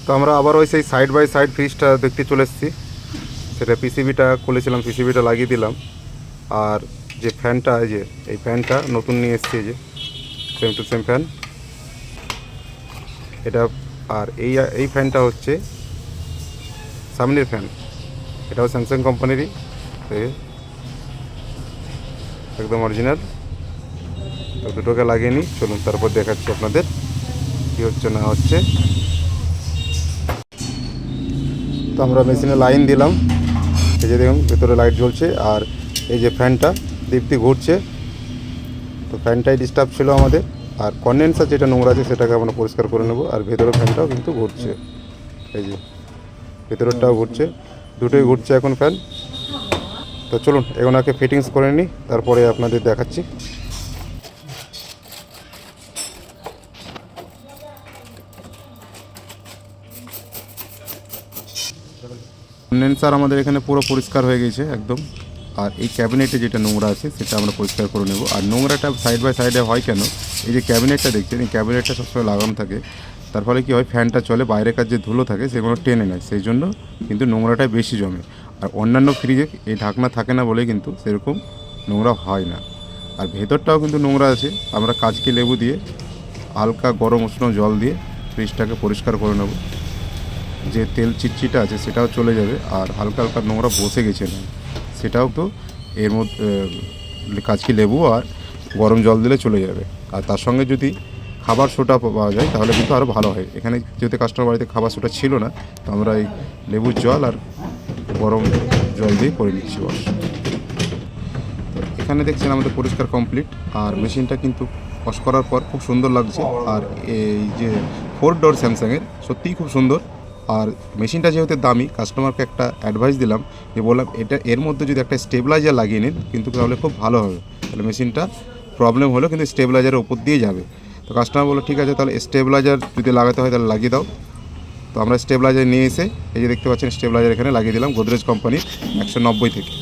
তো আমরা আবার ওই সেই সাইড বাই সাইড ফ্রিজটা দেখতে চলে এসেছি। সেটা পিসিবিটা খুলেছিলাম, পিসিবিটা লাগিয়ে দিলাম। আর যে ফ্যানটা, এই ফ্যানটা নতুন নিয়ে এসেছি, এই যে সেম টু সেম ফ্যান এটা। আর এই ফ্যানটা হচ্ছে সামনের ফ্যান, এটাও স্যামসাং কোম্পানিরই, একদম অরিজিনাল। তো দুটোকে লাগিয়ে নিই, চলুন তারপর দেখাচ্ছি আপনাদের কী হচ্ছে না হচ্ছে। তো আমরা মেশিনে লাইন দিলাম, এই যে দেখুন ভেতরে লাইট জ্বলছে। আর এই যে ফ্যানটা দীপ্তি ঘুরছে, তো ফ্যানটাই ডিস্টার্ব ছিল আমাদের। আর কন্ডেন্সার যেটা নোংরা আছে সেটাকে আমরা পরিষ্কার করে নেব। আর ভেতরের ফ্যানটাও কিন্তু ঘুরছে, এই যে ভেতরেরটাও ঘুরছে, দুটোই ঘুরছে এখন ফ্যান। তো চলুন এগুলোকে ফিটিংস করে নিই, তারপরে আপনাদের দেখাচ্ছি। কন্ডেন্সার আমাদের এখানে পুরো পরিষ্কার হয়ে গেছে একদম। আর এই ক্যাবিনেটে যেটা নোংরা আছে সেটা আমরা পরিষ্কার করে নেব। আর নোংরাটা সাইড বাই সাইডে হয় কেন, এই যে ক্যাবিনেটটা দেখছেন, এই ক্যাবিনেটটা সবসময় লাগানো থাকে। তার ফলে কী হয়, ফ্যানটা চলে, বাইরেকার যে ধুলো থাকে সেগুলো টেনে নেয়, সেই জন্য কিন্তু নোংরাটাই বেশি জমে। আর অন্যান্য ফ্রিজে এই ঢাকনা থাকে না বলে কিন্তু সেরকম নোংরা হয় না। আর ভেতরটাও কিন্তু নোংরা আছে, আমরা কাঁচকি লেবু দিয়ে হালকা গরম উষ্ণ জল দিয়ে ফ্রিজটাকে পরিষ্কার করে নেব। যে তেল চিটচিটা আছে সেটাও চলে যাবে। আর হালকা হালকা নোংরা বসে গেছে না, সেটাও তো এর মধ্যে কাঁচকি লেবু আর গরম জল দিলে চলে যাবে। আর তার সঙ্গে যদি খাবার সোডা পাওয়া যায় তাহলে কিন্তু আরও ভালো হয়। এখানে যেহেতু কাস্টমার বাড়িতে খাবার সোডা ছিল না, তো আমরা এই লেবুর জল আর গরম জল দিয়ে করে নিচ্ছি বস। তো এখানে দেখছেন আমাদের পরিষ্কার কমপ্লিট। আর মেশিনটা কিন্তু ওয়াশ করার পর খুব সুন্দর লাগছে। আর এই যে 4 ডোর স্যামসাংয়ের, সত্যিই খুব সুন্দর। আর মেশিনটা যেহেতু দামি, কাস্টমারকে একটা অ্যাডভাইস দিলাম যে বললাম এটা এর মধ্যে যদি একটা স্টেবিলাইজার লাগিয়ে নিন কিন্তু তাহলে খুব ভালো হবে, তাহলে মেশিনটা প্রবলেম হলো কিন্তু স্টেবিলাইজারের ওপর দিয়ে যাবে। তো কাস্টমার বললো ঠিক আছে, তাহলে স্টেবিলাইজার যদি লাগাতে হয় তাহলে লাগিয়ে দাও। তো আমরা স্টেবিলাইজার নিয়ে এসে এই যে দেখতে পাচ্ছেন স্টেবিলাইজার এখানে লাগিয়ে দিলাম, গোদরেজ কোম্পানির 190 থেকে।